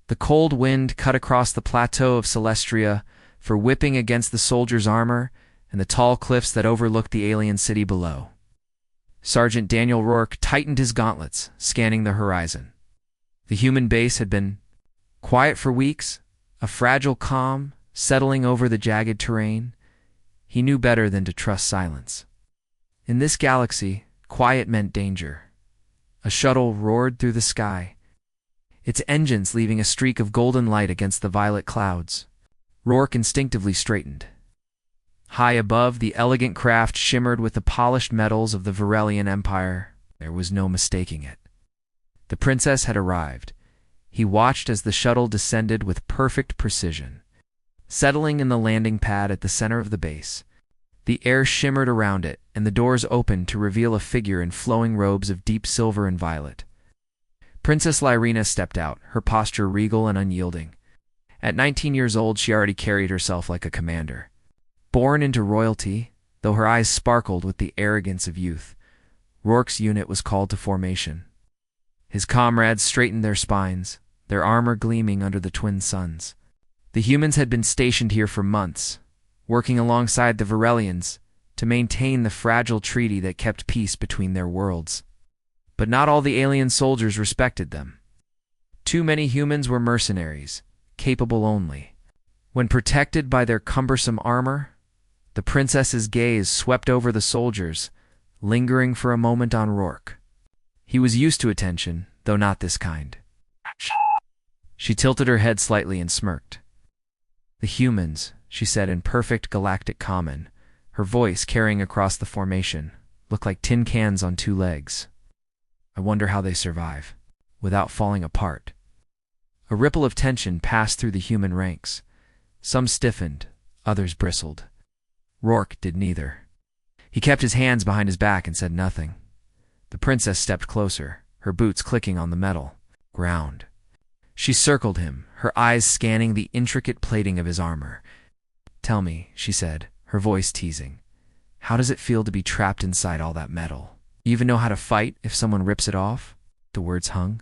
The cold wind cut across the plateau of Celestria for whipping against the soldiers' armor and the tall cliffs that overlooked the alien city below. Sergeant Daniel Rourke tightened his gauntlets, scanning the horizon. The human base had been quiet for weeks, a fragile calm settling over the jagged terrain. He knew better than to trust silence. In this galaxy, quiet meant danger. A shuttle roared through the sky, its engines leaving a streak of golden light against the violet clouds. Rourke instinctively straightened. High above, the elegant craft shimmered with the polished metals of the Varelian Empire. There was no mistaking it. The princess had arrived. He watched as the shuttle descended with perfect precision. Settling in the landing pad at the center of the base, the air shimmered around it, and the doors opened to reveal a figure in flowing robes of deep silver and violet. Princess Lyrina stepped out, her posture regal and unyielding. At 19 years old, she already carried herself like a commander. Born into royalty, though her eyes sparkled with the arrogance of youth, Rourke's unit was called to formation. His comrades straightened their spines, their armor gleaming under the twin suns. The humans had been stationed here for months, working alongside the Varelians to maintain the fragile treaty that kept peace between their worlds. But not all the alien soldiers respected them. Too many humans were mercenaries, capable only. When protected by their cumbersome armor, the princess's gaze swept over the soldiers, lingering for a moment on Rourke. He was used to attention, though not this kind. She tilted her head slightly and smirked. "The humans," she said in perfect galactic common, her voice carrying across the formation, "look like tin cans on two legs. I wonder how they survive, without falling apart." A ripple of tension passed through the human ranks. Some stiffened, others bristled. Rourke did neither. He kept his hands behind his back and said nothing. The princess stepped closer, her boots clicking on the metal ground. She circled him, her eyes scanning the intricate plating of his armor. "Tell me," she said, her voice teasing, "how does it feel to be trapped inside all that metal? You even know how to fight if someone rips it off?" The words hung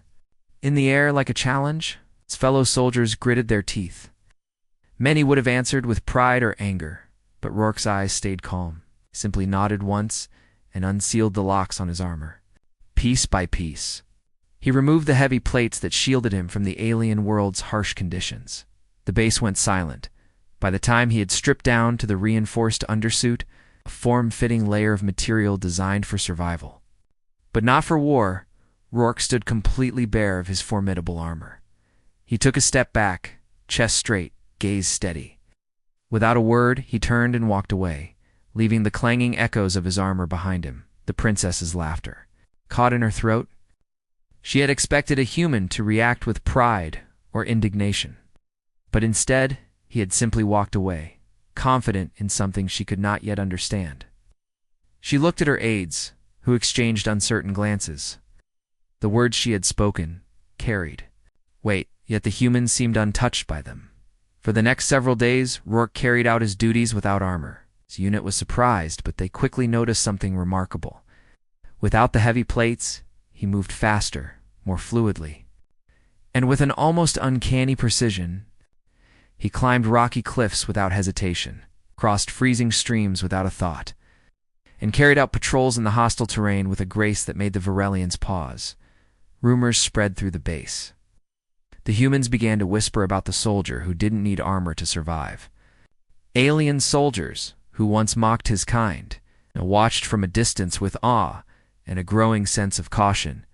in the air like a challenge. His fellow soldiers gritted their teeth. Many would have answered with pride or anger, but Rourke's eyes stayed calm. He simply nodded once and unsealed the locks on his armor. Piece by piece, he removed the heavy plates that shielded him from the alien world's harsh conditions. The base went silent. By the time he had stripped down to the reinforced undersuit, a form-fitting layer of material designed for survival. But not for war, Rourke stood completely bare of his formidable armor. He took a step back, chest straight, gaze steady. Without a word, he turned and walked away, leaving the clanging echoes of his armor behind him, the princess's laughter caught in her throat. She had expected a human to react with pride or indignation. But instead, he had simply walked away, confident in something she could not yet understand. She looked at her aides, who exchanged uncertain glances. The words she had spoken carried weight, yet the humans seemed untouched by them. For the next several days, Rourke carried out his duties without armor. His unit was surprised, but they quickly noticed something remarkable. Without the heavy plates, he moved faster, more fluidly. And with an almost uncanny precision, he climbed rocky cliffs without hesitation, crossed freezing streams without a thought, and carried out patrols in the hostile terrain with a grace that made the Varelians pause. Rumors spread through the base. The humans began to whisper about the soldier who didn't need armor to survive. Alien soldiers, who once mocked his kind, and watched from a distance with awe and a growing sense of caution.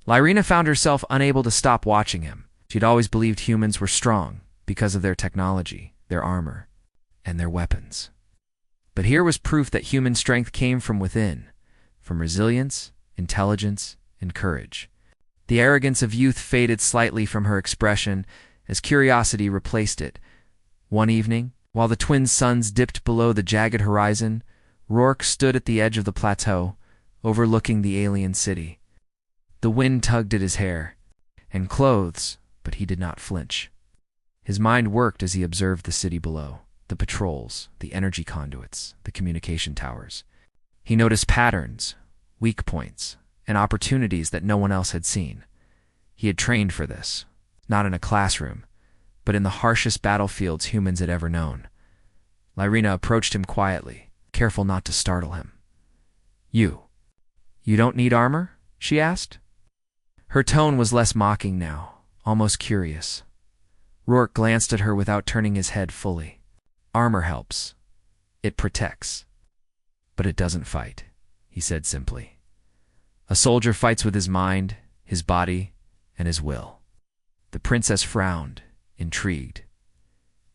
Lyrina found herself unable to stop watching him. She'd always believed humans were strong because of their technology, their armor, and their weapons. But here was proof that human strength came from within, from resilience, intelligence, and courage. The arrogance of youth faded slightly from her expression as curiosity replaced it. One evening, while the twin suns dipped below the jagged horizon, Rourke stood at the edge of the plateau, overlooking the alien city. The wind tugged at his hair and clothes, but he did not flinch. His mind worked as he observed the city below, the patrols, the energy conduits, the communication towers. He noticed patterns, weak points, and opportunities that no one else had seen. He had trained for this. not in a classroom, but in the harshest battlefields humans had ever known. Lyrina approached him quietly, careful not to startle him. You don't need armor?" she asked. Her tone was less mocking now, almost curious. Rourke glanced at her without turning his head fully. "Armor helps. It protects. But it doesn't fight," he said simply. "A soldier fights with his mind, his body, and his will." The princess frowned, intrigued.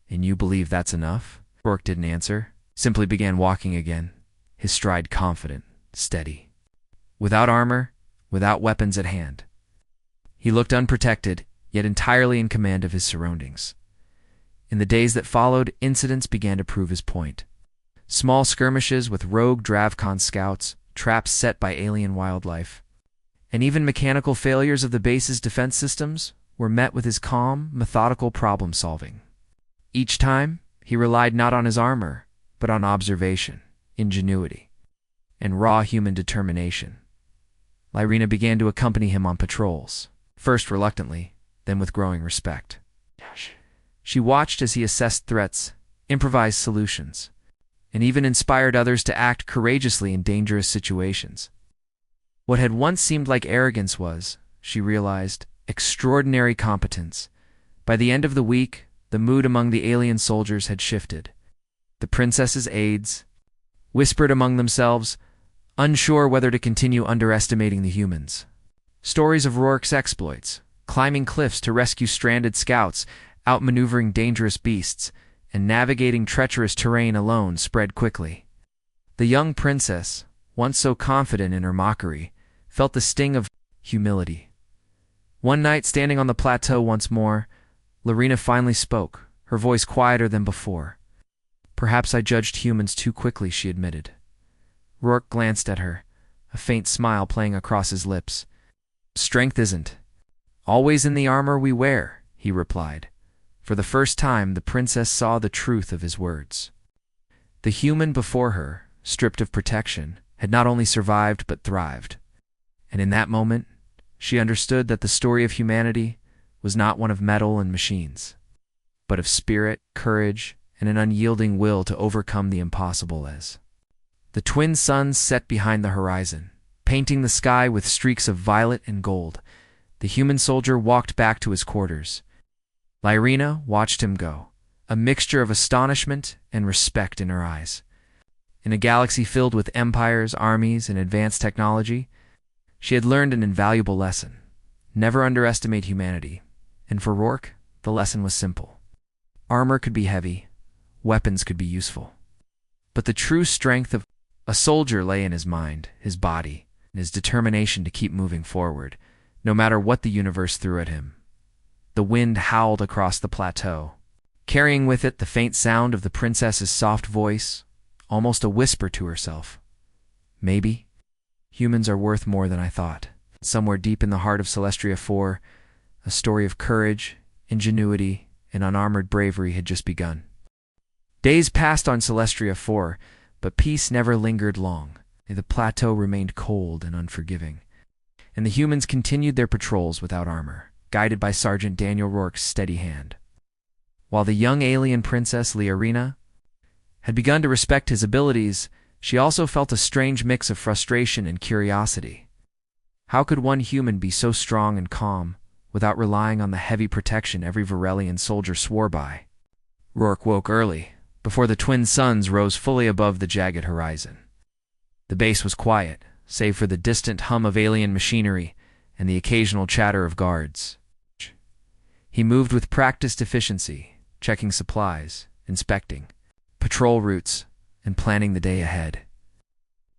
"And you believe that's enough?" Rourke didn't answer, simply began walking again, his stride confident, steady. Without armor, without weapons at hand. He looked unprotected, yet entirely in command of his surroundings. In the days that followed, incidents began to prove his point. Small skirmishes with rogue Dravcon scouts, traps set by alien wildlife, and even mechanical failures of the base's defense systems were met with his calm, methodical problem-solving. Each time, he relied not on his armor, but on observation, ingenuity, and raw human determination. Lyrina began to accompany him on patrols, first reluctantly, then with growing respect. She watched as he assessed threats, improvised solutions, and even inspired others to act courageously in dangerous situations. What had once seemed like arrogance was, she realized, extraordinary competence. By the end of the week, the mood among the alien soldiers had shifted. The princess's aides whispered among themselves, unsure whether to continue underestimating the humans. Stories of Rourke's exploits, climbing cliffs to rescue stranded scouts, outmaneuvering dangerous beasts, and navigating treacherous terrain alone spread quickly. The young princess, once so confident in her mockery, felt the sting of humility. One night, standing on the plateau once more, Lyrina finally spoke, her voice quieter than before. "Perhaps I judged humans too quickly," she admitted. Rourke glanced at her, a faint smile playing across his lips. "Strength isn't always in the armor we wear," he replied. For the first time, the princess saw the truth of his words. The human before her, stripped of protection, had not only survived but thrived. And in that moment, she understood that the story of humanity was not one of metal and machines, but of spirit, courage, and an unyielding will to overcome the impossible. As the twin suns set behind the horizon, painting the sky with streaks of violet and gold, the human soldier walked back to his quarters. Lyrina watched him go, a mixture of astonishment and respect in her eyes. In a galaxy filled with empires, armies, and advanced technology, she had learned an invaluable lesson. Never underestimate humanity. And for Rourke, the lesson was simple. Armor could be heavy, weapons could be useful. But the true strength of a soldier lay in his mind, his body, and his determination to keep moving forward, no matter what the universe threw at him. The wind howled across the plateau, carrying with it the faint sound of the princess's soft voice, almost a whisper to herself. Maybe humans are worth more than I thought. Somewhere deep in the heart of Celestria 4, a story of courage, ingenuity, and unarmored bravery had just begun. Days passed on Celestria 4, but peace never lingered long. The plateau remained cold and unforgiving, and the humans continued their patrols without armor, guided by Sergeant Daniel Rourke's steady hand. While the young alien princess Lyrina had begun to respect his abilities, she also felt a strange mix of frustration and curiosity. How could one human be so strong and calm without relying on the heavy protection every Varelian soldier swore by? Rourke woke early, before the twin suns rose fully above the jagged horizon. The base was quiet, save for the distant hum of alien machinery and the occasional chatter of guards. He moved with practiced efficiency, checking supplies, inspecting patrol routes, and planning the day ahead.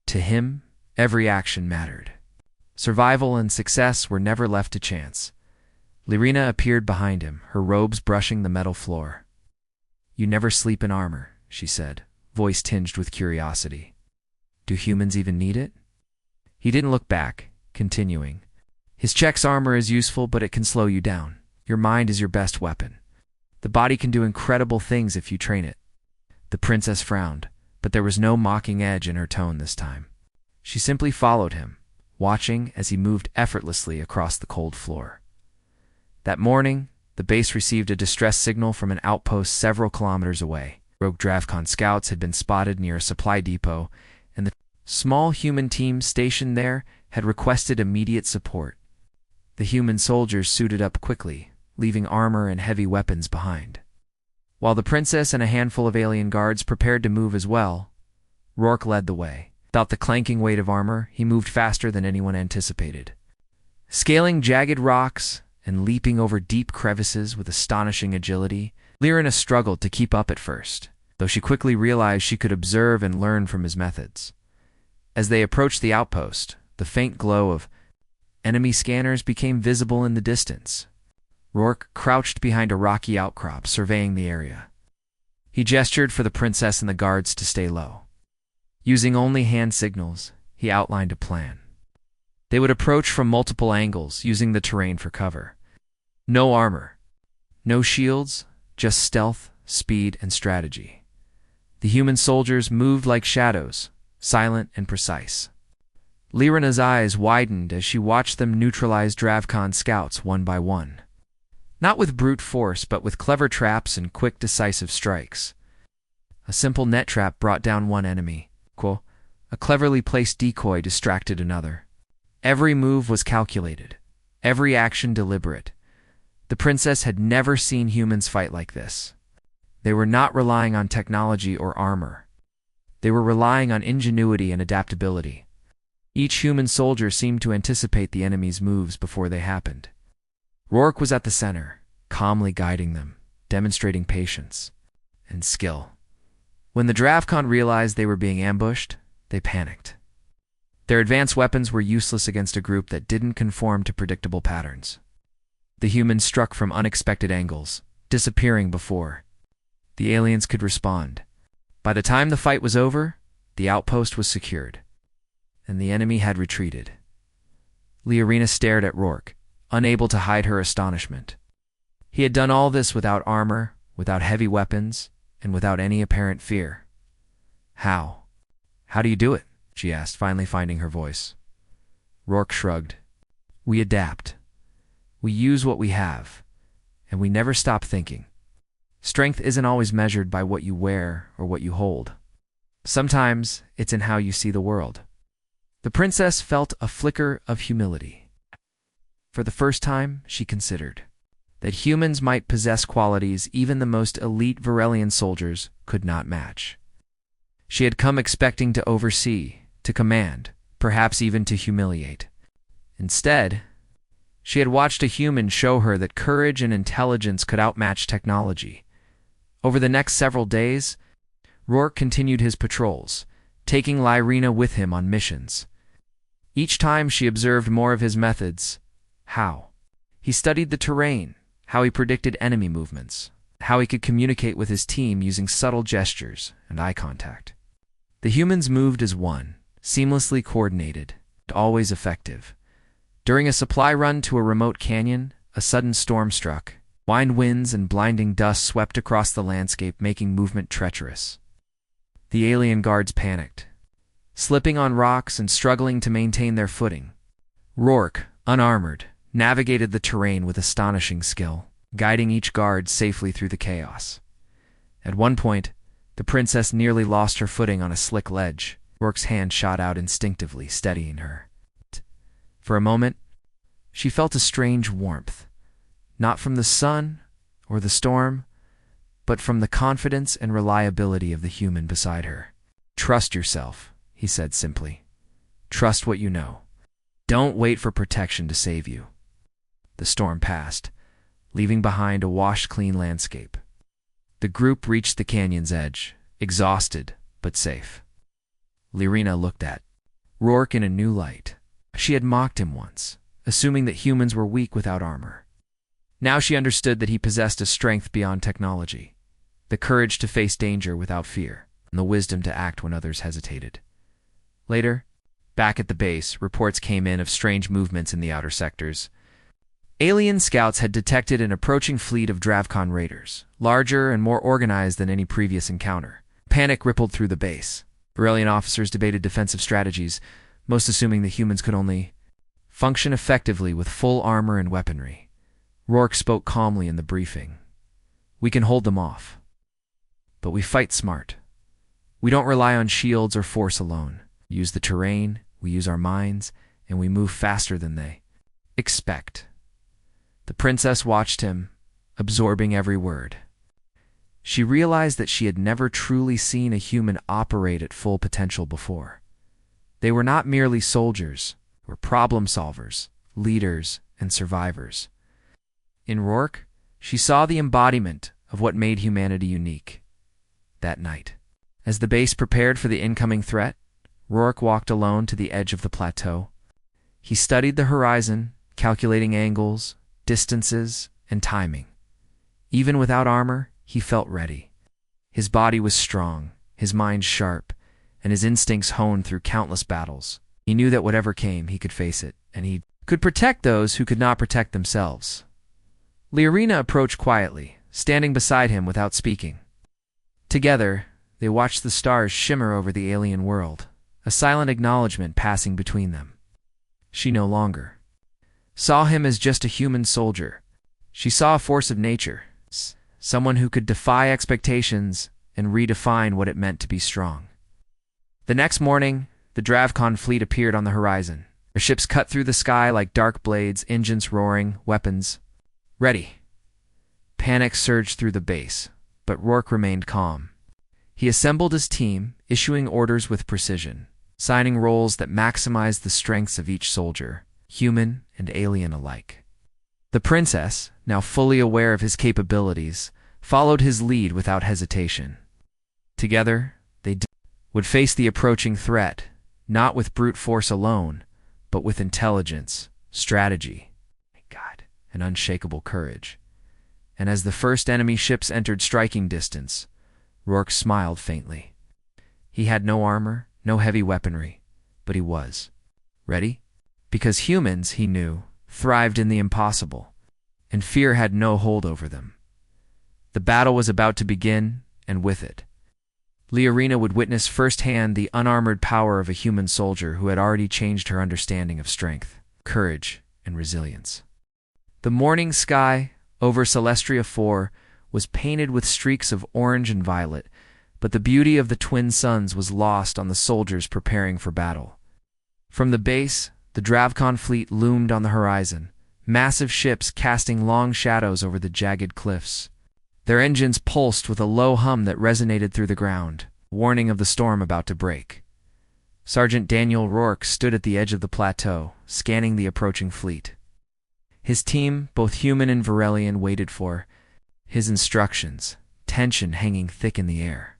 To him, every action mattered. Survival and success were never left to chance. Lyrina appeared behind him, her robes brushing the metal floor. "You never sleep in armor," she said, voice tinged with curiosity. "Do humans even need it?" He didn't look back, continuing. "His check's armor is useful, but it can slow you down. Your mind is your best weapon. The body can do incredible things if you train it." The princess frowned, but there was no mocking edge in her tone this time. She simply followed him, watching as he moved effortlessly across the cold floor. That morning, the base received a distress signal from an outpost several kilometers away. Rogue Dravcon scouts had been spotted near a supply depot, and the small human team stationed there had requested immediate support. The human soldiers suited up quickly, leaving armor and heavy weapons behind. While the princess and a handful of alien guards prepared to move as well, Rourke led the way. Without the clanking weight of armor, he moved faster than anyone anticipated. Scaling jagged rocks and leaping over deep crevices with astonishing agility, Lyrina struggled to keep up at first, though she quickly realized she could observe and learn from his methods. As they approached the outpost, the faint glow of enemy scanners became visible in the distance. Rourke crouched behind a rocky outcrop, surveying the area. He gestured for the princess and the guards to stay low. Using only hand signals, he outlined a plan. They would approach from multiple angles, using the terrain for cover. No armor, no shields, just stealth, speed, and strategy. The human soldiers moved like shadows, silent and precise. Lyrina's eyes widened as she watched them neutralize Dravcon scouts one by one. Not with brute force, but with clever traps and quick, decisive strikes. A simple net trap brought down one enemy. A cleverly placed decoy distracted another. Every move was calculated, every action deliberate. The princess had never seen humans fight like this. They were not relying on technology or armor. They were relying on ingenuity and adaptability. Each human soldier seemed to anticipate the enemy's moves before they happened. Rourke was at the center, calmly guiding them, demonstrating patience and skill. When the Dravcon realized they were being ambushed, they panicked. Their advanced weapons were useless against a group that didn't conform to predictable patterns. The humans struck from unexpected angles, disappearing before the aliens could respond. By the time the fight was over, the outpost was secured, and the enemy had retreated. Lyrina stared at Rourke, unable to hide her astonishment. He had done all this without armor, without heavy weapons, and without any apparent fear. How? How do you do it? She asked, finally finding her voice. Rourke shrugged. We adapt. We use what we have, and we never stop thinking. Strength isn't always measured by what you wear or what you hold. Sometimes it's in how you see the world. The princess felt a flicker of humility. For the first time, she considered that humans might possess qualities even the most elite Varelian soldiers could not match. She had come expecting to oversee, to command, perhaps even to humiliate. Instead, she had watched a human show her that courage and intelligence could outmatch technology. Over the next several days, Rourke continued his patrols, taking Lyrina with him on missions. Each time she observed more of his methods. How? He studied the terrain, how he predicted enemy movements, how he could communicate with his team using subtle gestures and eye contact. The humans moved as one, seamlessly coordinated, and always effective. During a supply run to a remote canyon, a sudden storm struck. Wind winds and blinding dust swept across the landscape, making movement treacherous. The alien guards panicked, slipping on rocks and struggling to maintain their footing. Rourke, unarmored, navigated the terrain with astonishing skill, guiding each guard safely through the chaos. At one point, the princess nearly lost her footing on a slick ledge. Rourke's hand shot out instinctively, steadying her. For a moment, she felt a strange warmth, not from the sun or the storm, but from the confidence and reliability of the human beside her. Trust yourself, he said simply. Trust what you know. Don't wait for protection to save you. The storm passed, leaving behind a washed-clean landscape. The group reached the canyon's edge, exhausted but safe. Lyrina looked at Rourke in a new light. She had mocked him once, assuming that humans were weak without armor. Now she understood that he possessed a strength beyond technology, the courage to face danger without fear, and the wisdom to act when others hesitated. Later, back at the base, reports came in of strange movements in the outer sectors. Alien scouts had detected an approaching fleet of Dravcon raiders, larger and more organized than any previous encounter. Panic rippled through the base. Varelian officers debated defensive strategies, most assuming the humans could only function effectively with full armor and weaponry. Rourke spoke calmly in the briefing. "We can hold them off. But we fight smart. We don't rely on shields or force alone. We use the terrain, we use our minds, and we move faster than they expect." The princess watched him, absorbing every word. She realized that she had never truly seen a human operate at full potential before. They were not merely soldiers, they were problem solvers, leaders, and survivors. In Rourke, she saw the embodiment of what made humanity unique. That night, as the base prepared for the incoming threat, Rourke walked alone to the edge of the plateau. He studied the horizon, calculating angles, distances, and timing. Even without armor, he felt ready. His body was strong, his mind sharp, and his instincts honed through countless battles. He knew that whatever came, he could face it, and he could protect those who could not protect themselves. Liarina approached quietly, standing beside him without speaking. Together, they watched the stars shimmer over the alien world, a silent acknowledgement passing between them. She no longer saw him as just a human soldier. She saw a force of nature, someone who could defy expectations and redefine what it meant to be strong. The next morning, the Dravkon fleet appeared on the horizon. Their ships cut through the sky like dark blades, engines roaring, weapons ready. Panic surged through the base, but Rourke remained calm. He assembled his team, issuing orders with precision, signing roles that maximized the strengths of each soldier, human and alien alike. The princess, now fully aware of his capabilities, followed his lead without hesitation. Together, they would face the approaching threat, not with brute force alone, but with intelligence, strategy, and unshakable courage. And as the first enemy ships entered striking distance, Rourke smiled faintly. He had no armor, no heavy weaponry, but he was ready, because humans, he knew, thrived in the impossible, and fear had no hold over them. The battle was about to begin, and with it, Liarina would witness firsthand the unarmored power of a human soldier who had already changed her understanding of strength, courage, and resilience. The morning sky over Celestria 4 was painted with streaks of orange and violet, but the beauty of the twin suns was lost on the soldiers preparing for battle. From the base, the Dravkon fleet loomed on the horizon, massive ships casting long shadows over the jagged cliffs. Their engines pulsed with a low hum that resonated through the ground, warning of the storm about to break. Sergeant Daniel Rourke stood at the edge of the plateau, scanning the approaching fleet. His team, both human and Varelian, waited for his instructions, tension hanging thick in the air.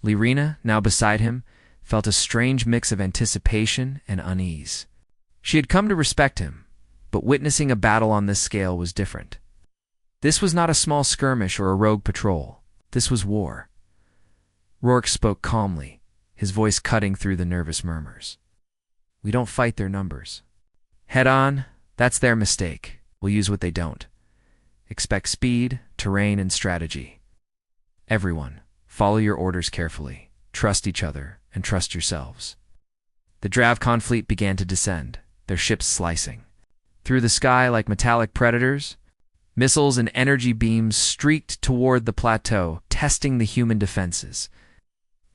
Liarina, now beside him, felt a strange mix of anticipation and unease. She had come to respect him, but witnessing a battle on this scale was different. This was not a small skirmish or a rogue patrol. This was war. Rourke spoke calmly, his voice cutting through the nervous murmurs. "We don't fight their numbers. Head on, that's their mistake. We'll use what they don't. Expect speed, terrain, and strategy. Everyone, follow your orders carefully. Trust each other, and trust yourselves." The Dravkon fleet began to descend, their ships slicing through the sky like metallic predators. Missiles and energy beams streaked toward the plateau, testing the human defenses.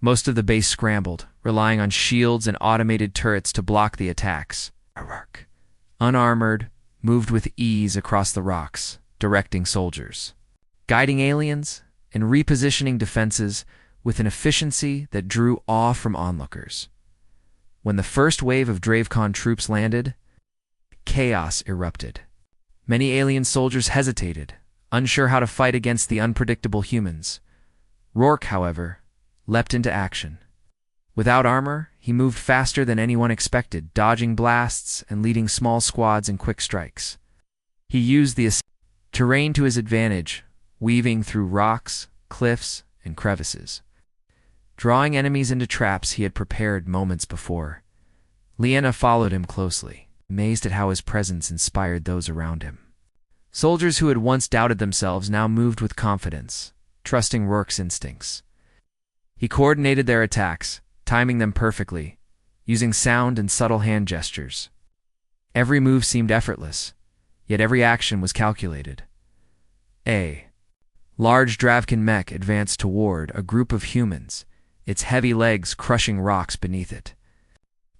Most of the base scrambled, relying on shields and automated turrets to block the attacks. Rourke, unarmored, moved with ease across the rocks, directing soldiers, guiding aliens, and repositioning defenses with an efficiency that drew awe from onlookers. When the first wave of Dravkon troops landed, chaos erupted. Many alien soldiers hesitated, unsure how to fight against the unpredictable humans. Rourke, however, leapt into action. Without armor, he moved faster than anyone expected, dodging blasts and leading small squads in quick strikes. He used the terrain to his advantage, weaving through rocks, cliffs, and crevices, drawing enemies into traps he had prepared moments before. Liarina followed him closely, amazed at how his presence inspired those around him. Soldiers who had once doubted themselves now moved with confidence, trusting Rourke's instincts. He coordinated their attacks, timing them perfectly, using sound and subtle hand gestures. Every move seemed effortless, yet every action was calculated. A large Dravkin mech advanced toward a group of humans, its heavy legs crushing rocks beneath it.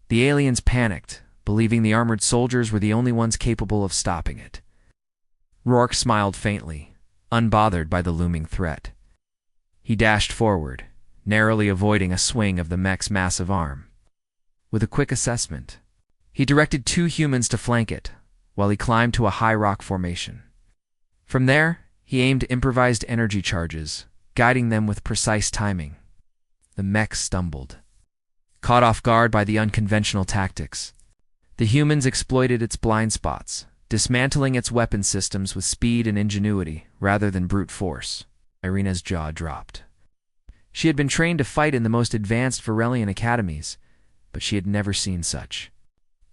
The aliens panicked, believing the armored soldiers were the only ones capable of stopping it. Rourke smiled faintly, unbothered by the looming threat. He dashed forward, narrowly avoiding a swing of the mech's massive arm. With a quick assessment, he directed 2 humans to flank it, while he climbed to a high rock formation. From there, he aimed improvised energy charges, guiding them with precise timing. The mech stumbled, caught off guard by the unconventional tactics. The humans exploited its blind spots, dismantling its weapon systems with speed and ingenuity rather than brute force. Irina's jaw dropped. She had been trained to fight in the most advanced Varelian academies, but she had never seen such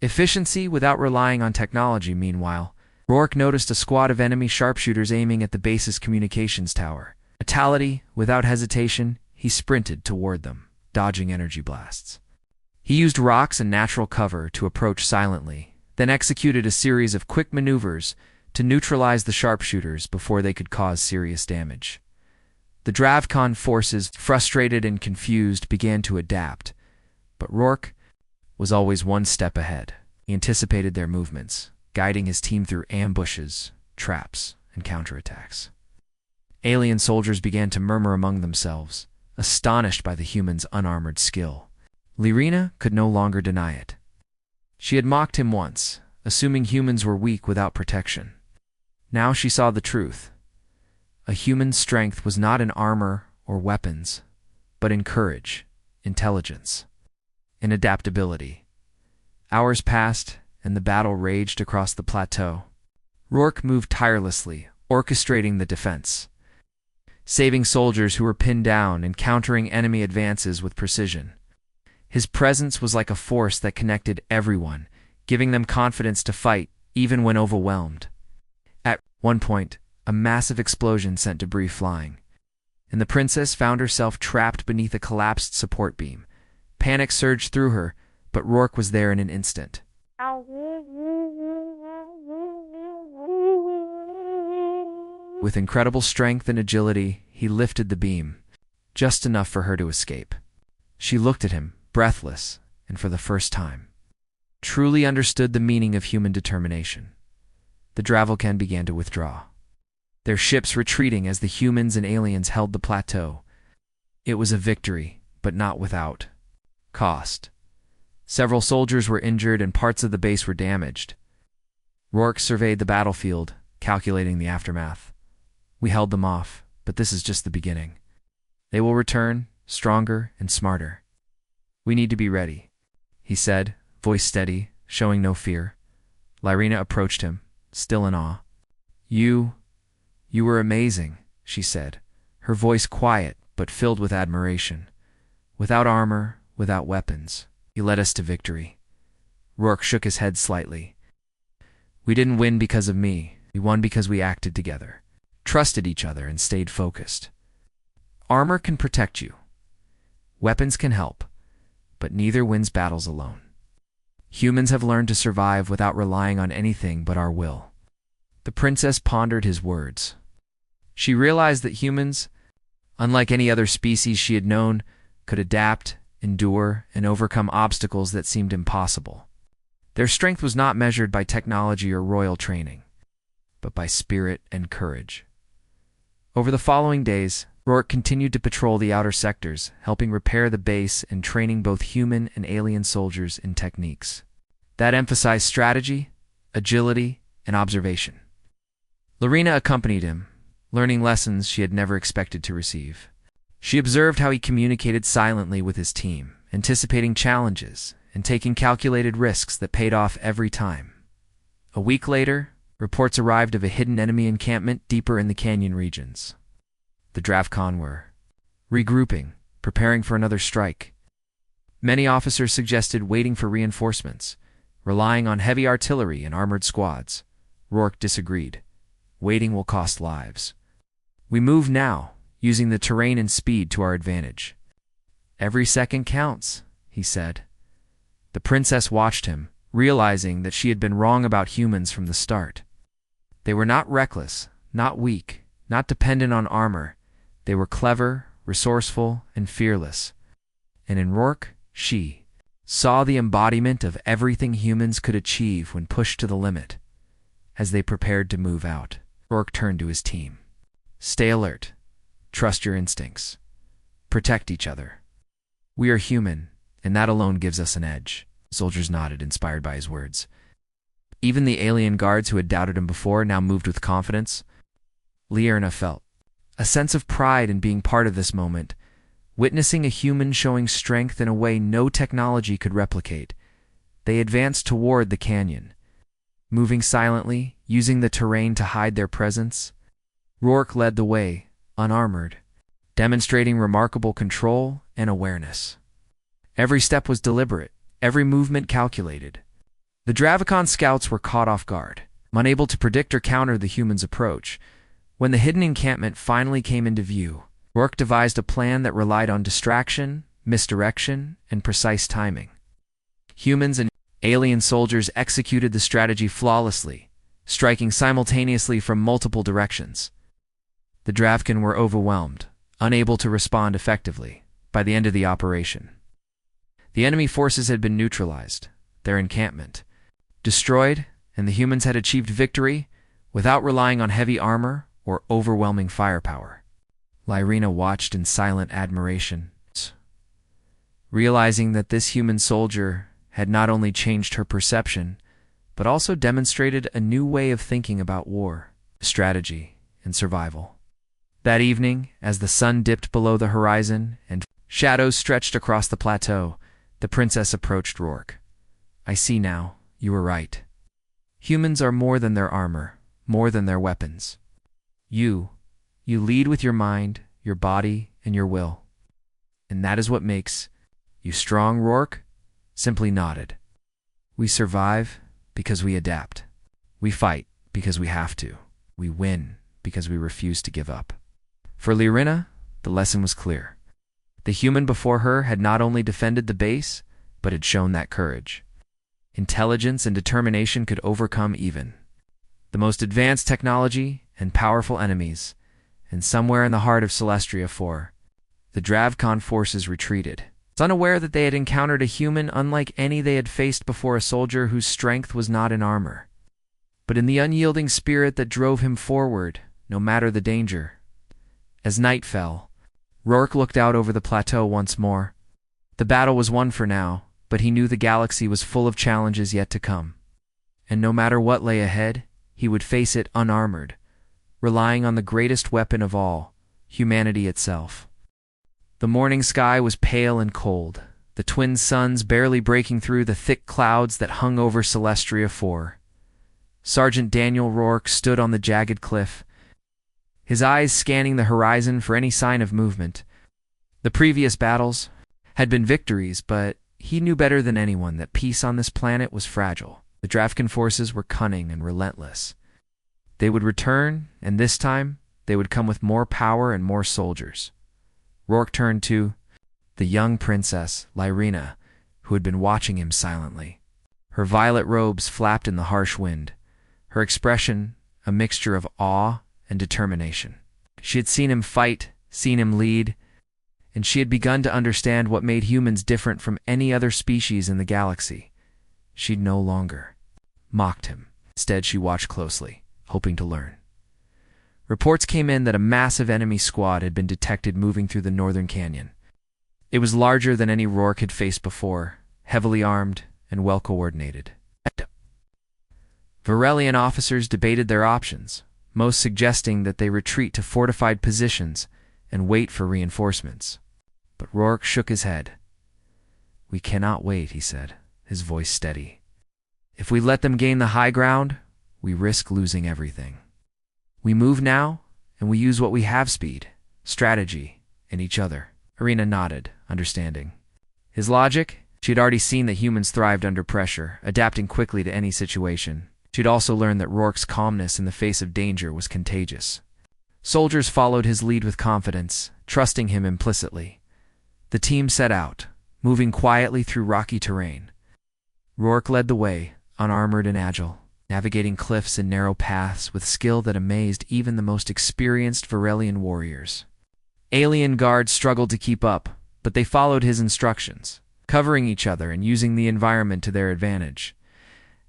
efficiency without relying on technology. Meanwhile, Rourke noticed a squad of enemy sharpshooters aiming at the base's communications tower. Fatality, without hesitation, he sprinted toward them, dodging energy blasts. He used rocks and natural cover to approach silently, then executed a series of quick maneuvers to neutralize the sharpshooters before they could cause serious damage. The Dravkon forces, frustrated and confused, began to adapt, but Rourke was always one step ahead. He anticipated their movements, guiding his team through ambushes, traps, and counterattacks. Alien soldiers began to murmur among themselves, astonished by the humans' unarmored skill. Irina could no longer deny it. She had mocked him once, assuming humans were weak without protection. Now she saw the truth. A human's strength was not in armor or weapons, but in courage, intelligence, and adaptability. Hours passed, and the battle raged across the plateau. Rourke moved tirelessly, orchestrating the defense, saving soldiers who were pinned down and countering enemy advances with precision. His presence was like a force that connected everyone, giving them confidence to fight even when overwhelmed. At one point, a massive explosion sent debris flying, and the princess found herself trapped beneath a collapsed support beam. Panic surged through her, but Rourke was there in an instant. With incredible strength and agility, he lifted the beam, just enough for her to escape. She looked at him, breathless, and for the first time, truly understood the meaning of human determination. The Dravkon began to withdraw, their ships retreating as the humans and aliens held the plateau. It was a victory, but not without cost. Several soldiers were injured and parts of the base were damaged. Rourke surveyed the battlefield, calculating the aftermath. We held them off, but this is just the beginning. They will return, stronger and smarter. We need to be ready, he said, voice steady, showing no fear. Irina approached him, still in awe. You were amazing, she said, her voice quiet but filled with admiration. Without armor, without weapons, you led us to victory. Rourke shook his head slightly. We didn't win because of me. We won because we acted together, trusted each other, and stayed focused. Armor can protect you. Weapons can help, but neither wins battles alone. Humans have learned to survive without relying on anything but our will. The princess pondered his words. She realized that humans, unlike any other species she had known, could adapt, endure, and overcome obstacles that seemed impossible. Their strength was not measured by technology or royal training, but by spirit and courage. Over the following days, Rourke continued to patrol the outer sectors, helping repair the base and training both human and alien soldiers in techniques that emphasized strategy, agility, and observation. Irina accompanied him, learning lessons she had never expected to receive. She observed how he communicated silently with his team, anticipating challenges and taking calculated risks that paid off every time. A week later, reports arrived of a hidden enemy encampment deeper in the canyon regions. The Dravkon were regrouping, preparing for another strike. Many officers suggested waiting for reinforcements, relying on heavy artillery and armored squads. Rourke disagreed. Waiting will cost lives. We move now, using the terrain and speed to our advantage. Every second counts, he said. The princess watched him, realizing that she had been wrong about humans from the start. They were not reckless, not weak, not dependent on armor. They were clever, resourceful, and fearless. And in Rourke, she saw the embodiment of everything humans could achieve when pushed to the limit. As they prepared to move out, Rourke turned to his team. Stay alert. Trust your instincts. Protect each other. We are human, and that alone gives us an edge. Soldiers nodded, inspired by his words. Even the alien guards who had doubted him before now moved with confidence. Lierna felt a sense of pride in being part of this moment, witnessing a human showing strength in a way no technology could replicate. They advanced toward the canyon, moving silently, using the terrain to hide their presence. Rourke led the way, unarmored, demonstrating remarkable control and awareness. Every step was deliberate, every movement calculated. The Dravicon scouts were caught off guard, unable to predict or counter the humans' approach. When the hidden encampment finally came into view, Rourke devised a plan that relied on distraction, misdirection, and precise timing. Humans and alien soldiers executed the strategy flawlessly, striking simultaneously from multiple directions. The Dravkin were overwhelmed, unable to respond effectively. By the end of the operation, the enemy forces had been neutralized, their encampment destroyed, and the humans had achieved victory without relying on heavy armor or overwhelming firepower. Lyrina watched in silent admiration, realizing that this human soldier had not only changed her perception, but also demonstrated a new way of thinking about war, strategy, and survival. That evening, as the sun dipped below the horizon and shadows stretched across the plateau, the princess approached Rourke. I see now, you were right. Humans are more than their armor, more than their weapons. You lead with your mind, your body, and your will. And that is what makes you strong, Rourke? Simply nodded. We survive because we adapt. We fight because we have to. We win because we refuse to give up. For Lyrina, the lesson was clear. The human before her had not only defended the base, but had shown that courage. Intelligence and determination could overcome even the most advanced technology and powerful enemies, and somewhere in the heart of Celestria 4, the Dravcon forces retreated, unaware that they had encountered a human unlike any they had faced before, a soldier whose strength was not in armor, but in the unyielding spirit that drove him forward, no matter the danger. As night fell, Rourke looked out over the plateau once more. The battle was won for now, but he knew the galaxy was full of challenges yet to come. And no matter what lay ahead, he would face it unarmored, relying on the greatest weapon of all, humanity itself. The morning sky was pale and cold, the twin suns barely breaking through the thick clouds that hung over Celestria 4. Sergeant Daniel Rourke stood on the jagged cliff, his eyes scanning the horizon for any sign of movement. The previous battles had been victories, but he knew better than anyone that peace on this planet was fragile. The Dravkin forces were cunning and relentless. They would return, and this time, they would come with more power and more soldiers. Rourke turned to the young princess, Lyrina, who had been watching him silently. Her violet robes flapped in the harsh wind, her expression a mixture of awe and determination. She had seen him fight, seen him lead, and she had begun to understand what made humans different from any other species in the galaxy. She no longer mocked him. Instead, she watched closely, hoping to learn. Reports came in that a massive enemy squad had been detected moving through the northern canyon. It was larger than any Rourke had faced before, heavily armed and well-coordinated. Varelian officers debated their options, most suggesting that they retreat to fortified positions and wait for reinforcements. But Rourke shook his head. We cannot wait, he said, his voice steady. If we let them gain the high ground, we risk losing everything. We move now, and we use what we have: speed, strategy, and each other. Irina nodded, understanding his logic. She had already seen that humans thrived under pressure, adapting quickly to any situation. She'd also learned that Rourke's calmness in the face of danger was contagious. Soldiers followed his lead with confidence, trusting him implicitly. The team set out, moving quietly through rocky terrain. Rourke led the way, unarmored and agile, navigating cliffs and narrow paths with skill that amazed even the most experienced Varelian warriors. Alien guards struggled to keep up, but they followed his instructions, covering each other and using the environment to their advantage.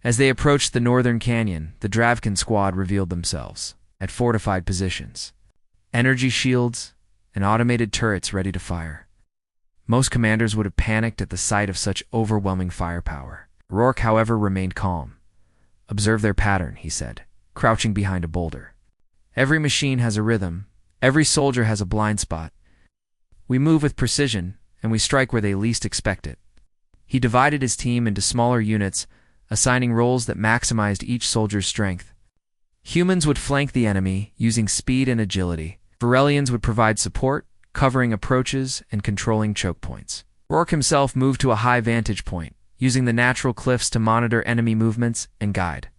As they approached the northern canyon, the Dravkin squad revealed themselves, at fortified positions. Energy shields and automated turrets ready to fire. Most commanders would have panicked at the sight of such overwhelming firepower. Rourke, however, remained calm. "Observe their pattern," he said, crouching behind a boulder. "Every machine has a rhythm. Every soldier has a blind spot. We move with precision, and we strike where they least expect it." He divided his team into smaller units, assigning roles that maximized each soldier's strength. Humans would flank the enemy, using speed and agility. Varelians would provide support, covering approaches and controlling choke points. Rourke himself moved to a high vantage point, using the natural cliffs to monitor enemy movements and guide.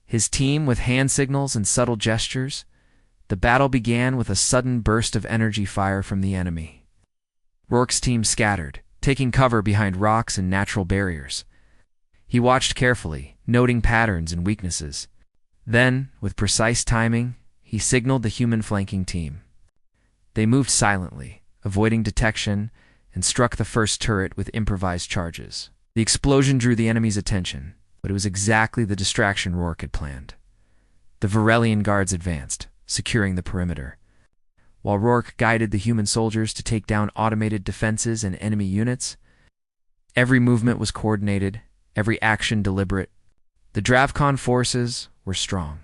His team with hand signals and subtle gestures. The battle began with a sudden burst of energy fire from the enemy. Rourke's team scattered, taking cover behind rocks and natural barriers. He watched carefully, noting patterns and weaknesses. Then, with precise timing, he signaled the human flanking team. They moved silently, avoiding detection, and struck the first turret with improvised charges. The explosion drew the enemy's attention, but it was exactly the distraction Rourke had planned. The Varelian guards advanced, securing the perimeter, while Rourke guided the human soldiers to take down automated defenses and enemy units. Every movement was coordinated, every action deliberate. The Dravkon forces were strong,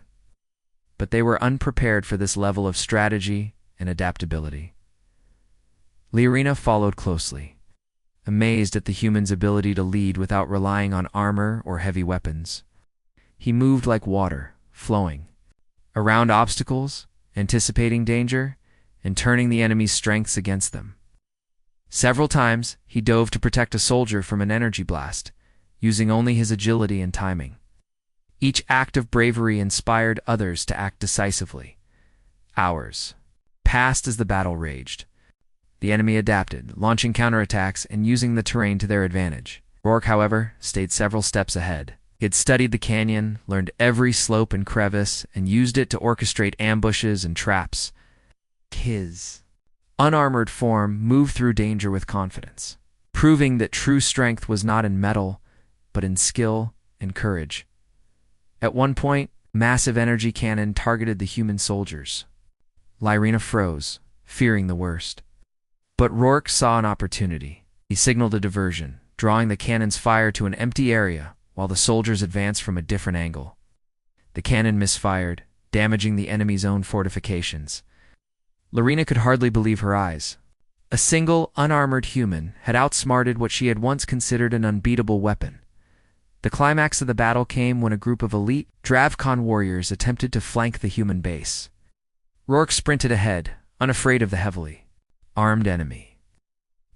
but they were unprepared for this level of strategy and adaptability. Liarina followed closely, amazed at the human's ability to lead without relying on armor or heavy weapons. He moved like water, flowing around obstacles, anticipating danger, and turning the enemy's strengths against them. Several times, he dove to protect a soldier from an energy blast, using only his agility and timing. Each act of bravery inspired others to act decisively. Hours passed as the battle raged. The enemy adapted, launching counterattacks and using the terrain to their advantage. Rourke, however, stayed several steps ahead. He had studied the canyon, learned every slope and crevice, and used it to orchestrate ambushes and traps. His unarmored form moved through danger with confidence, proving that true strength was not in metal, but in skill and courage. At one point, a massive energy cannon targeted the human soldiers. Liarina froze, fearing the worst. But Rourke saw an opportunity. He signaled a diversion, drawing the cannon's fire to an empty area while the soldiers advanced from a different angle. The cannon misfired, damaging the enemy's own fortifications. Liarina could hardly believe her eyes. A single, unarmored human had outsmarted what she had once considered an unbeatable weapon. The climax of the battle came when a group of elite Dravkon warriors attempted to flank the human base. Rourke sprinted ahead, unafraid of the heavily armed enemy.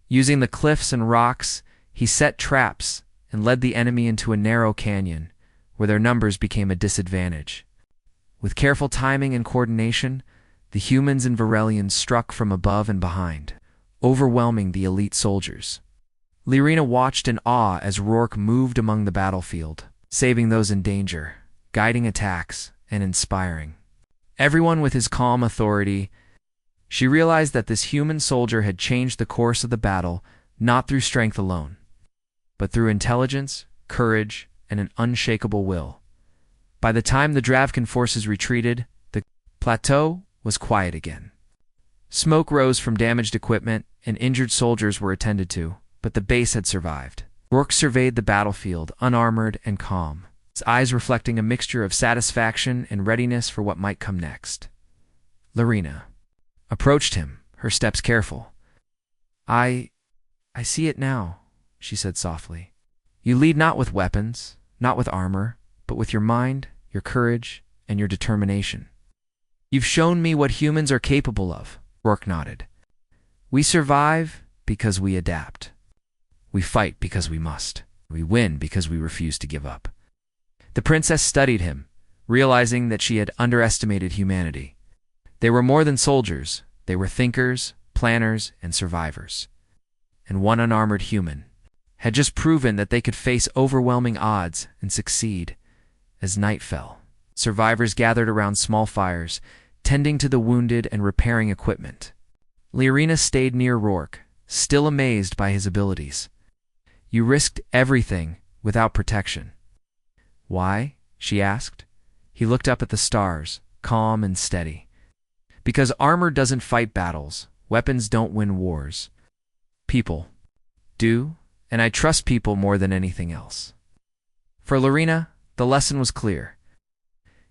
Using the cliffs and rocks, he set traps and led the enemy into a narrow canyon, where their numbers became a disadvantage. With careful timing and coordination, the humans and Varelians struck from above and behind, overwhelming the elite soldiers. Liarina watched in awe as Rourke moved among the battlefield, saving those in danger, guiding attacks, and inspiring everyone with his calm authority. She realized that this human soldier had changed the course of the battle, not through strength alone, but through intelligence, courage, and an unshakable will. By the time the Dravkin forces retreated, the plateau was quiet again. Smoke rose from damaged equipment, and injured soldiers were attended to, but the base had survived. Rourke surveyed the battlefield, unarmored and calm, his eyes reflecting a mixture of satisfaction and readiness for what might come next. Liarina approached him, her steps careful. I see it now," she said softly. "You lead not with weapons, not with armor, but with your mind, your courage, and your determination. You've shown me what humans are capable of." Rourke nodded. "We survive because we adapt. We fight because we must. We win because we refuse to give up." The princess studied him, realizing that she had underestimated humanity. They were more than soldiers. They were thinkers, planners, and survivors. And one unarmored human had just proven that they could face overwhelming odds and succeed, As night fell, survivors gathered around small fires, tending to the wounded and repairing equipment. Lyrina stayed near Rourke, still amazed by his abilities. "You risked everything without protection." "Why?" she asked. He looked up at the stars, calm and steady. "Because armor doesn't fight battles, weapons don't win wars. People do, and I trust people more than anything else." For Lyrina, the lesson was clear.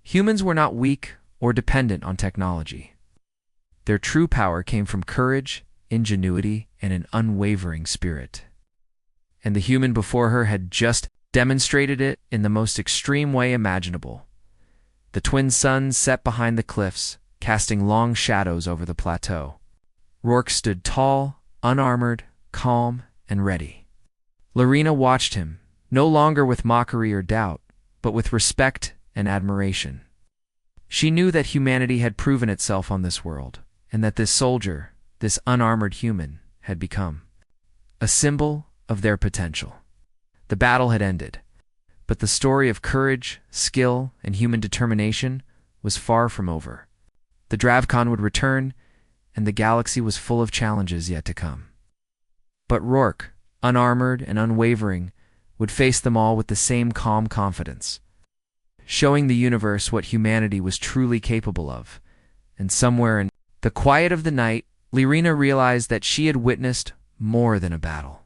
Humans were not weak or dependent on technology. Their true power came from courage, ingenuity, and an unwavering spirit. And the human before her had just demonstrated it in the most extreme way imaginable. The twin suns set behind the cliffs, casting long shadows over the plateau. Rourke stood tall, unarmored, calm, and ready. Lyrina watched him, no longer with mockery or doubt, but with respect and admiration. She knew that humanity had proven itself on this world, and that this soldier, this unarmored human, had become a symbol of their potential. The battle had ended, but the story of courage, skill, and human determination was far from over. The Dravkon would return, and the galaxy was full of challenges yet to come. But Rourke, unarmored and unwavering, would face them all with the same calm confidence, showing the universe what humanity was truly capable of. And somewhere in the quiet of the night, Lyrina realized that she had witnessed more than a battle.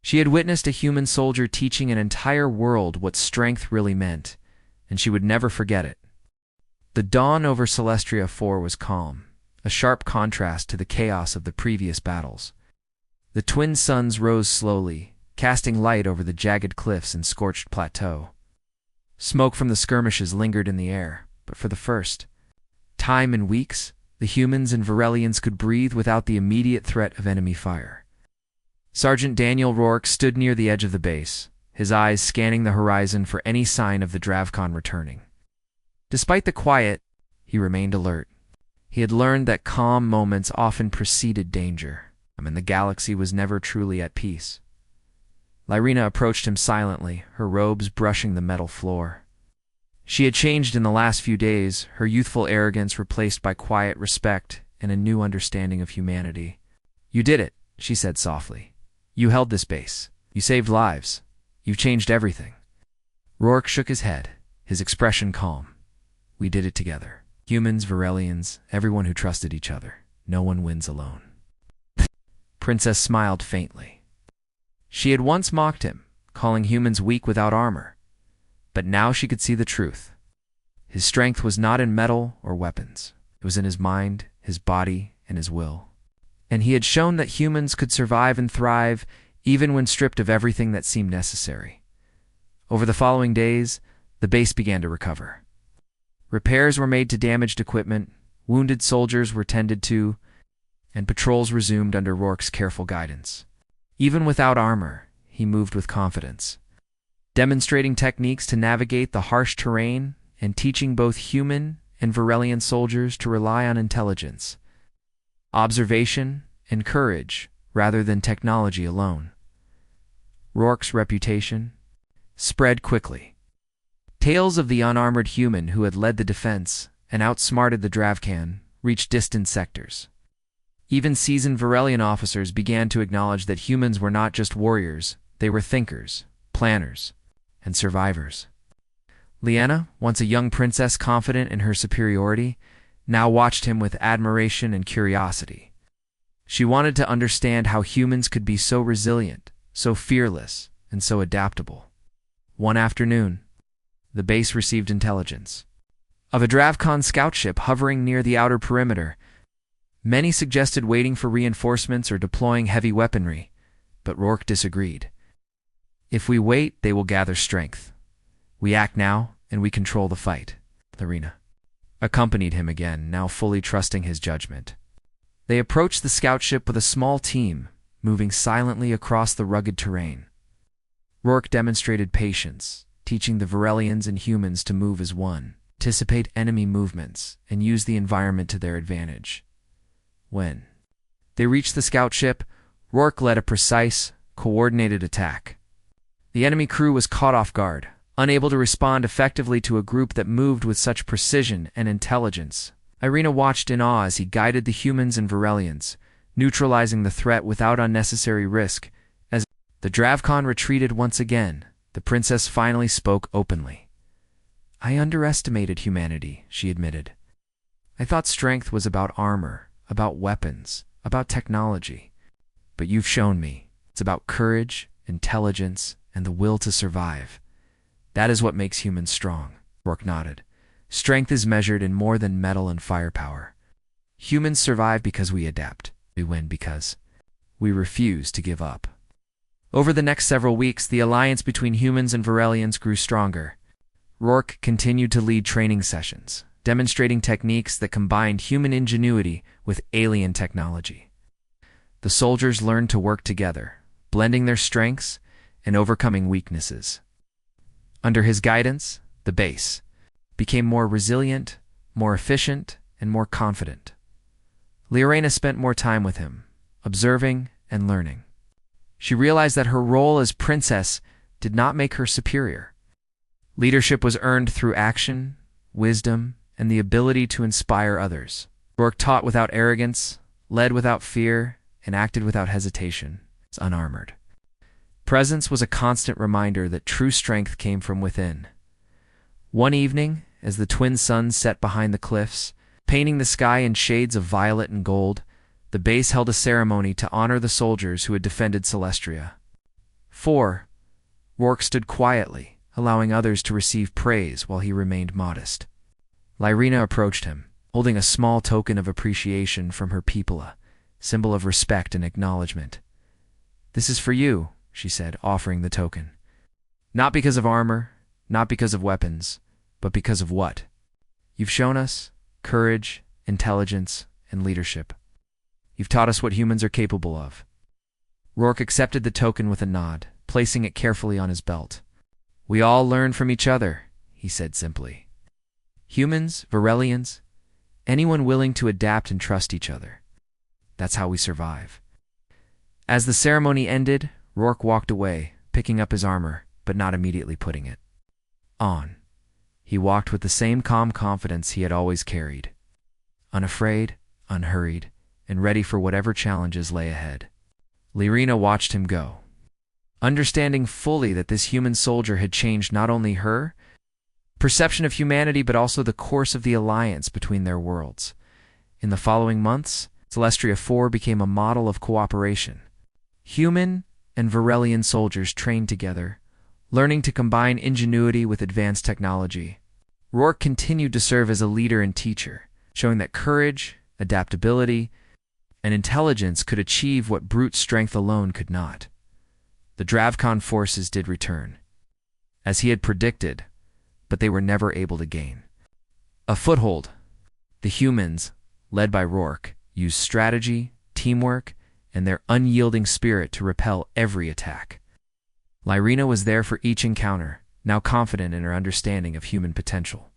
She had witnessed a human soldier teaching an entire world what strength really meant, and she would never forget it. The dawn over Celestria 4 was calm, a sharp contrast to the chaos of the previous battles. The twin suns rose slowly, casting light over the jagged cliffs and scorched plateau. Smoke from the skirmishes lingered in the air, but for the first time in weeks, the humans and Varelians could breathe without the immediate threat of enemy fire. Sergeant Daniel Rourke stood near the edge of the base, his eyes scanning the horizon for any sign of the Dravkon returning. Despite the quiet, he remained alert. He had learned that calm moments often preceded danger, and the galaxy was never truly at peace. Lyrina approached him silently, her robes brushing the metal floor. She had changed in the last few days, her youthful arrogance replaced by quiet respect and a new understanding of humanity. "You did it," she said softly. "You held this base. You saved lives. You've changed everything." Rourke shook his head, his expression calm. "We did it together. Humans, Varelians, everyone who trusted each other. No one wins alone." Princess smiled faintly. She had once mocked him, calling humans weak without armor. But now she could see the truth. His strength was not in metal or weapons. It was in his mind, his body, and his will. And he had shown that humans could survive and thrive even when stripped of everything that seemed necessary. Over the following days, the base began to recover. Repairs were made to damaged equipment, wounded soldiers were tended to, and patrols resumed under Rourke's careful guidance. Even without armor, he moved with confidence, demonstrating techniques to navigate the harsh terrain and teaching both human and Varelian soldiers to rely on intelligence, observation, and courage rather than technology alone. Rourke's reputation spread quickly. Tales of the unarmored human who had led the defense and outsmarted the Dravkon reached distant sectors. Even seasoned Varelian officers began to acknowledge that humans were not just warriors, they were thinkers, planners, and survivors. Lyanna, once a young princess confident in her superiority, now watched him with admiration and curiosity. She wanted to understand how humans could be so resilient, so fearless, and so adaptable. One afternoon, the base received intelligence of a Dravkon scout ship hovering near the outer perimeter. Many suggested waiting for reinforcements or deploying heavy weaponry, but Rourke disagreed. "If we wait, they will gather strength. We act now, and we control the fight." Lyrina accompanied him again, now fully trusting his judgment. They approached the scout ship with a small team, moving silently across the rugged terrain. Rourke demonstrated patience, teaching the Varelians and humans to move as one, anticipate enemy movements, and use the environment to their advantage. When they reached the scout ship, Rourke led a precise, coordinated attack. The enemy crew was caught off guard, unable to respond effectively to a group that moved with such precision and intelligence. Irina watched in awe as he guided the humans and Varelians, neutralizing the threat without unnecessary risk. As the Dravkon retreated once again, the princess finally spoke openly. "I underestimated humanity," she admitted. "I thought strength was about armor, about weapons, about technology. But you've shown me it's about courage, intelligence, and the will to survive. That is what makes humans strong." Rourke nodded. "Strength is measured in more than metal and firepower. Humans survive because we adapt. We win because we refuse to give up." Over the next several weeks, the alliance between humans and Varelians grew stronger. Rourke continued to lead training sessions, demonstrating techniques that combined human ingenuity with alien technology. The soldiers learned to work together, blending their strengths and overcoming weaknesses. Under his guidance, the base became more resilient, more efficient, and more confident. Liarena spent more time with him, observing and learning. She realized that her role as princess did not make her superior. Leadership was earned through action, wisdom, and the ability to inspire others. Rourke taught without arrogance, led without fear, and acted without hesitation, unarmored. Presence was a constant reminder that true strength came from within. One evening, as the twin suns set behind the cliffs, painting the sky in shades of violet and gold, the base held a ceremony to honor the soldiers who had defended Celestria. Rourke stood quietly, allowing others to receive praise while he remained modest. Liarena approached him, holding a small token of appreciation from her people, a symbol of respect and acknowledgement. "This is for you," she said, offering the token. "Not because of armor, not because of weapons, but because of what you've shown us: courage, intelligence, and leadership. You've taught us what humans are capable of." Rourke accepted the token with a nod, placing it carefully on his belt. "We all learn from each other," he said simply. "Humans, Varelians, anyone willing to adapt and trust each other. That's how we survive." As the ceremony ended, Rourke walked away, picking up his armor, but not immediately putting it on. He walked with the same calm confidence he had always carried, unafraid, unhurried, and ready for whatever challenges lay ahead. Liarena watched him go, understanding fully that this human soldier had changed not only her perception of humanity, but also the course of the alliance between their worlds. In the following months, Celestria 4 became a model of cooperation. Human and Varelian soldiers trained together, learning to combine ingenuity with advanced technology. Rourke continued to serve as a leader and teacher, showing that courage, adaptability, and intelligence could achieve what brute strength alone could not. The Dravkon forces did return, as he had predicted, but they were never able to gain a foothold. The humans, led by Rourke, used strategy, teamwork, and their unyielding spirit to repel every attack. Liarena was there for each encounter, now confident in her understanding of human potential.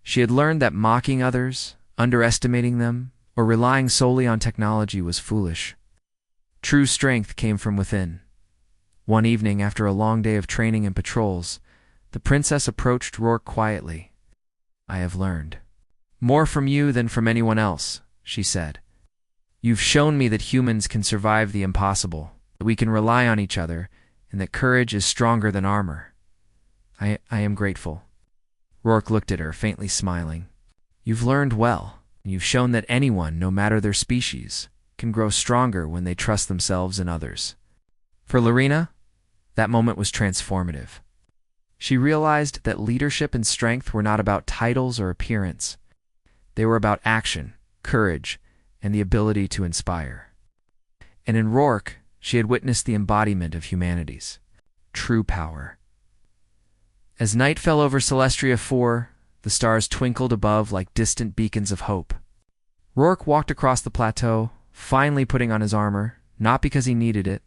She had learned that mocking others, underestimating them, or relying solely on technology was foolish. True strength came from within. One evening, after a long day of training and patrols, the princess approached Rourke quietly. "I have learned more from you than from anyone else," she said. "You've shown me that humans can survive the impossible, that we can rely on each other, and that courage is stronger than armor. I am grateful." Rourke looked at her, faintly smiling. "You've learned well. You've shown that anyone, no matter their species, can grow stronger when they trust themselves and others." For Liarena, that moment was transformative. She realized that leadership and strength were not about titles or appearance. They were about action, courage, and the ability to inspire. And in Rourke, she had witnessed the embodiment of humanity's true power. As night fell over Celestria 4, the stars twinkled above like distant beacons of hope. Rourke walked across the plateau, finally putting on his armor, not because he needed it,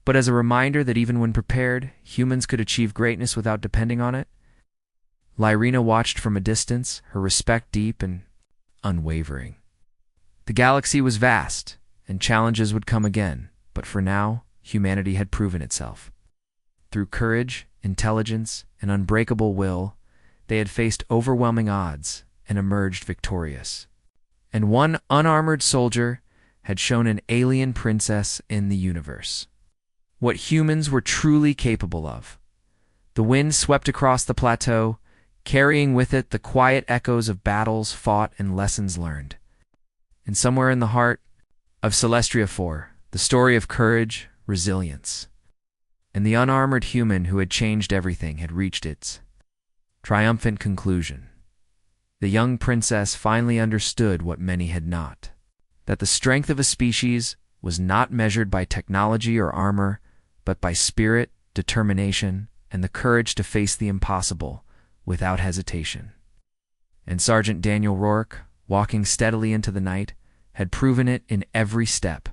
but as a reminder that even when prepared, humans could achieve greatness without depending on it. Liarena watched from a distance, her respect deep and unwavering. The galaxy was vast, and challenges would come again, but for now, humanity had proven itself. Through courage, intelligence, and unbreakable will, they had faced overwhelming odds and emerged victorious. And one unarmored soldier had shown an alien princess in the universe what humans were truly capable of. The wind swept across the plateau, carrying with it the quiet echoes of battles fought and lessons learned. And somewhere in the heart of Celestria 4, the story of courage, resilience, and the unarmored human who had changed everything had reached its triumphant conclusion. The young princess finally understood what many had not, that the strength of a species was not measured by technology or armor, but by spirit, determination, and the courage to face the impossible without hesitation. And Sergeant Daniel Rourke, walking steadily into the night, had proven it in every step.